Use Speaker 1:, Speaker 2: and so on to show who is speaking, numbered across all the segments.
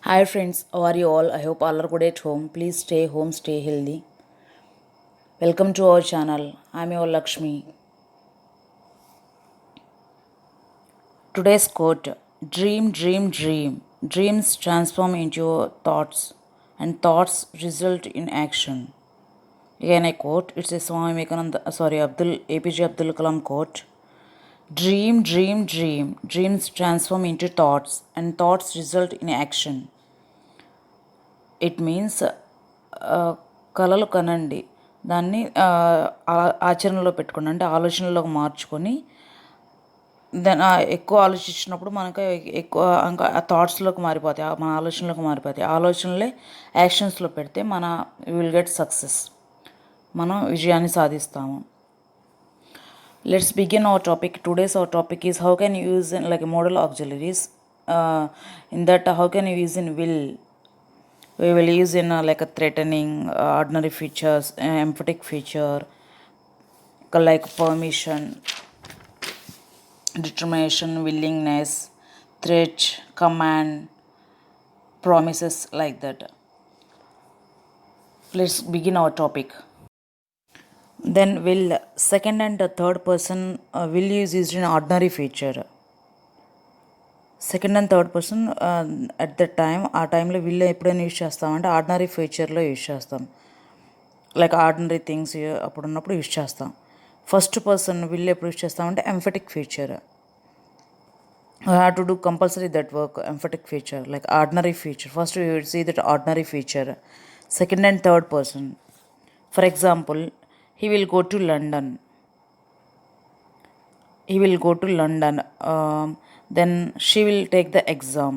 Speaker 1: Hi friends, how are you all? I hope all are good at home. Please stay home, stay healthy. Welcome to our channel. I'm your Lakshmi. Today's quote: Dream, dream, dream. Dreams transform into thoughts, and thoughts result in action. Again, I quote. It's a Swami Vivekananda, Abdul APJ Abdul Kalam quote. Dream, dream, dream. Dreams transform into thoughts, and thoughts result in action. It means కలలు కనండి దాన్ని ఆచరణలో పెట్టుకోండి అంటే ఆలోచనలోకి మార్చుకొని దాన్ని ఎక్కువ ఆలోచించినప్పుడు మనకు ఎక్కువ ఇంకా ఆ థాట్స్లోకి మారిపోతాయి మన ఆలోచనలోకి మారిపోతాయి ఆలోచనలే యాక్షన్స్లో పెడితే విల్ గెట్ సక్సెస్ మనం విజయాన్ని సాధిస్తాము. Let's begin our topic. Today's our topic is how can you use in like modal auxiliaries. In that, how can you use in will? We will use in like a threatening, ordinary features, emphatic feature, like permission, determination, willingness, threat, command, promises, like that. Let's begin our topic. Then will second and the third person will use used in ordinary feature. Second and third person at the time ఆ టైంలో వీళ్ళు ఎప్పుడైనా use చేస్తామంటే ordinary ఫీచర్లో use చేస్తాం. Like ordinary things అప్పుడు ఉన్నప్పుడు use చేస్తాం. First person వీళ్ళు ఎప్పుడు యూజ్ చేస్తామంటే emphatic feature. You have to do compulsory that work emphatic feature like ordinary feature. First you see that ordinary feature. Second and third person. For example, he will go to London. He will go to London. Then she will take the exam.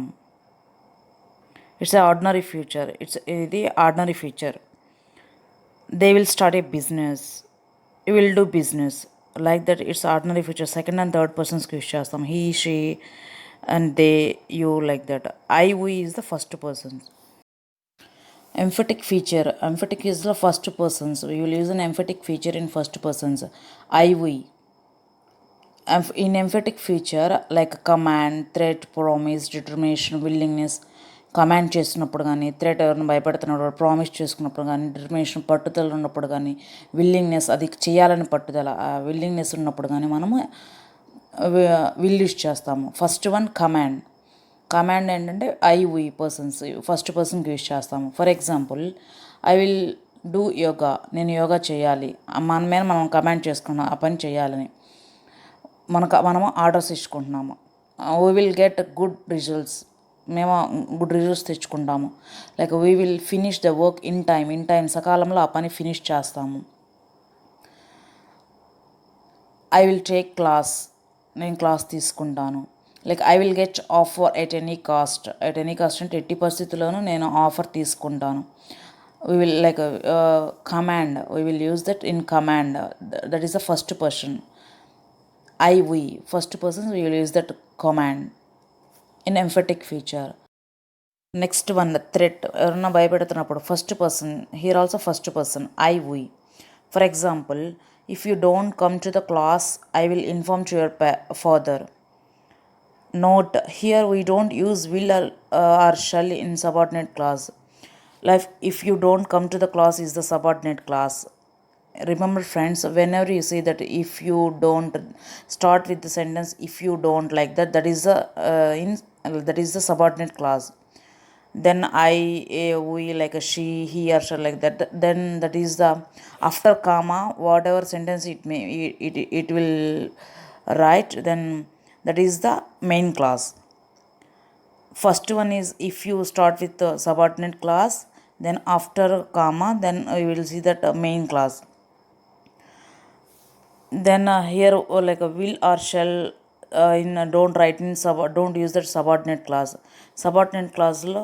Speaker 1: It's an ordinary future. It's the ordinary feature. They will start a business. You will do business. Like that, it's ordinary feature. Second and third persons use chestam. He, she, and they, you, like that. I, we is the first person. Emphatic feature. Emphatic is the first persons. We will use an emphatic feature in first persons. I, we. In emphatic feature like command, threat, promise, determination, willingness. Command చేసినప్పుడు కానీ, threat ఎవరిని భయపెడుతున్నప్పుడు, promise చేసుకున్నప్పుడు కానీ, determination పట్టుదల ఉన్నప్పుడు కానీ, willingness అది చేయాలని పట్టుదల విల్లింగ్నెస్ ఉన్నప్పుడు కానీ మనము విల్ యూస్ చేస్తాము. First one command. కమాండ్ ఏంటంటే ఐ వి పర్సన్స్ ఫస్ట్ పర్సన్కి యూజ్ చేస్తాము. For example, I will do yoga. నేను యోగా చేయాలి. మన మీద మనం కమాండ్ చేసుకున్నాం ఆ పని చేయాలని. మనము ఆర్డర్స్ ఇచ్చుకుంటున్నాము. We will get good results. మేము గుడ్ రిజల్ట్స్ తెచ్చుకుంటాము. Like we will finish the work in time సకాలంలో ఆ పని ఫినిష్ చేస్తాము. I will take class. నేను క్లాస్ తీసుకుంటాను. Like I will get offer at any cost. At any cost అంటే ఎట్టి పరిస్థితుల్లోనూ నేను ఆఫర్ తీసుకుంటాను. We will like command. We will use that in command. That is the first person. I, we. First person, we will use that command in emphatic feature. Next one, threat. ఎవరన్నా భయపెడుతున్నప్పుడు first person. Here also first person I, we. For example, if you don't come to the class I will inform to your father. Note, here we don't use will or shall in subordinate clause. Like if you don't come to the class is the subordinate clause. Remember friends, whenever you say that if you don't, start with the sentence if you don't, like that, that is the subordinate clause. Then I, we, like a she, he or she, like that, then that is the after comma whatever sentence it will write, then that is the main clause. First one is if you start with the subordinate clause, then after comma, then you will see that main clause. Then here like a will or shall in don't write in don't use that subordinate clause. Subordinate clause లో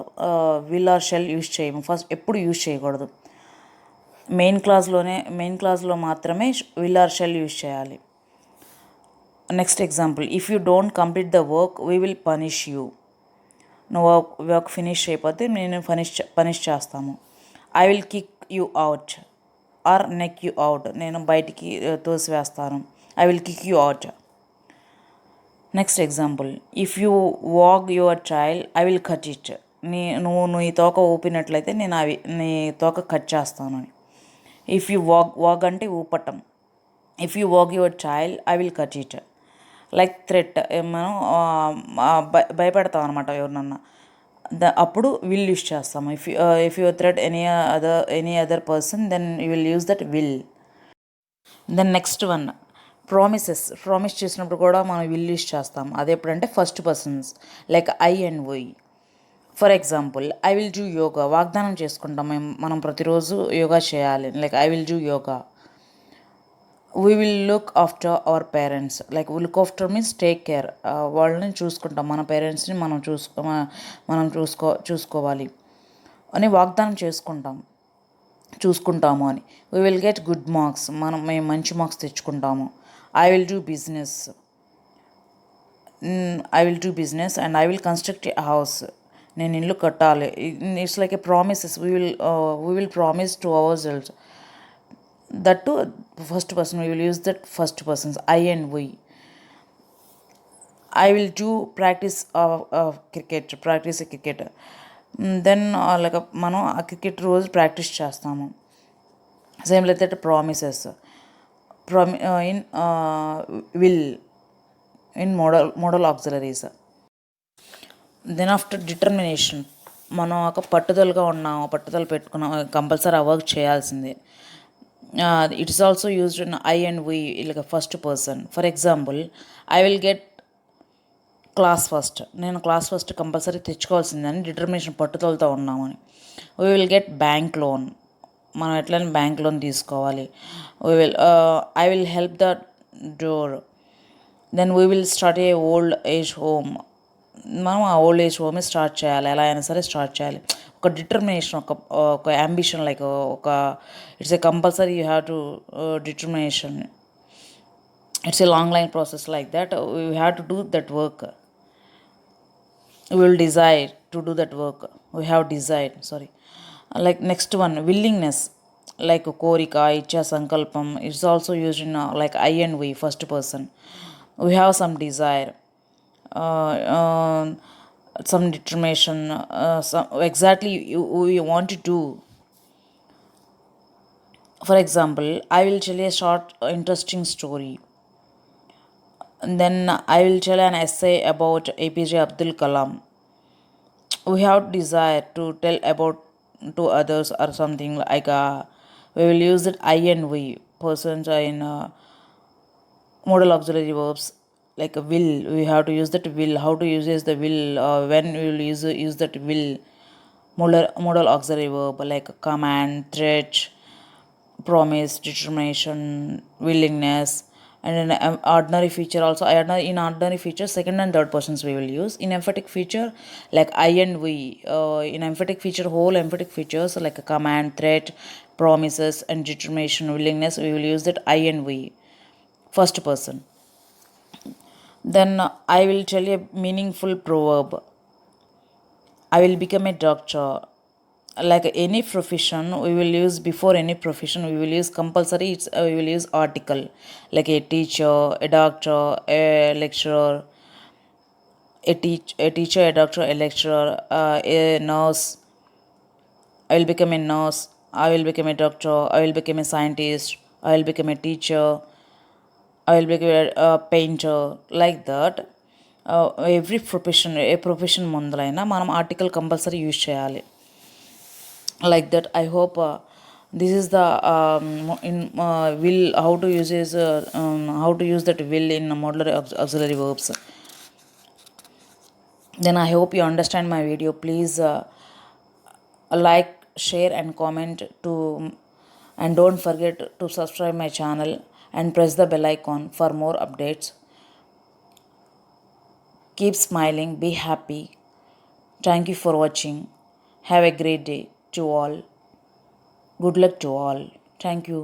Speaker 1: will or shall use చేయము. First ఎప్పుడు use చేయకూడదు. Main క్లాజ్లో మాత్రమే will or shall use చేయాలి. Next example, if you don't complete the work we will punish you. నువ్వు work finish అయిపోతే నేను పనిష్ చేస్తాము. I will kick you out or neck you out. నేను బయటికి తోసివేస్తాను. I will kick you out. Next example, if you wag your child I will cut it. నువ్వు నీ తోక ఊపినట్లయితే నేను అవి నీ తోక కట్ చేస్తాను అని. ఇఫ్ యూ వాక్ అంటే ఊపటం. If you wag your child I will cut it. Like threat, మనం భయపెడతాం అనమాట ఎవరినన్నా, అప్పుడు విల్ యూస్ చేస్తాము. If you threat any other person then you will use that will. Then next one promise చేసినప్పుడు కూడా మనం విల్ యూస్ చేస్తాం. అది ఎప్పుడంటే first persons, like I and we. For example, I will do yoga, వాగ్దానం చేసుకుంటాం మనం ప్రతిరోజు యోగా చేయాలి. Like I will do yoga. We will look after our parents, like look after means take care, వాళ్ళని చూసుకుంటాం, మన పేరెంట్స్ని మనం చూసుకోవాలి అని వాగ్దానం చూసుకుంటాము అని. We will get good marks, మేము మంచి మార్క్స్ తెచ్చుకుంటాము. I will do business and I will construct a house, నేను ఇల్లు కట్టాలి. It's like a promises. We will promise to our selves. That to first person, we will use that first persons I and we. I will do practice cricket. Then like మనం ఆ cricket రోజు practice చేస్తాము. Same like that promises in will in model auxiliaries. Then after determination, మనం ఒక పట్టుదల పెట్టుకున్నాం, compulsory ఆ work చేయాల్సిందే. It is also used in I and we, like first person. For example, I will get class first, నేను class first compulsory తెచ్చుకోవాల్సిందని determination, పట్టుదలతో ఉన్నామని. We will get bank loan, మనం ఎట్లయినా బ్యాంక్ లోన్ తీసుకోవాలి. I will help the door. Then we will start a old age home, మనం ఆ old age home start చేయాలి, ఎలా అయినా సరే స్టార్ట్ చేయాలి. ఒక డిటర్మినేషన్, ఒక ambition, like it's a compulsory you have to determination. It's a long line process, like that you have to do that work. We will desire to do that work. We have desired, sorry. Like next one, willingness, like korika, ichha, sankalpam. It's also used in like I and we, first person. We have some desire, some determination, exactly we want to do. For example, I will tell a short interesting story. And then I will tell an essay about APJ Abdul Kalam. We have desire to tell about to others or something, like we will use it I and we. Persons are in modal auxiliary verbs, like a will. We have to use that will. How to use the will? When we will use that will? Modal auxiliary verb, like command, threat, promise, determination, willingness. And in ordinary feature also, in ordinary feature, second and third persons we will use. In emphatic feature, like I and we. In emphatic feature, whole emphatic features like a command, threat, promises, and determination, willingness, we will use that I and we, first person. Then I will tell you a meaningful proverb. I will become a doctor. Like any profession, we will use, before any profession we will use compulsory, we will use article, like a teacher, a doctor, a lecturer, a teacher, a doctor, a lecturer, a nurse. I will become a nurse, I will become a doctor, I will become a scientist, I will become a teacher, I will become a painter, like that. Every profession ముందరైనా మనం article compulsory use చేయాలి. Like that, I hope this is the will, how to use that will in modular auxiliary verbs. Then I hope you understand my video. Please like, share and comment and don't forget to subscribe my channel and press the bell icon for more updates. Keep smiling, be happy. Thank you for watching. Have a great day to all. Good luck to all. Thank you.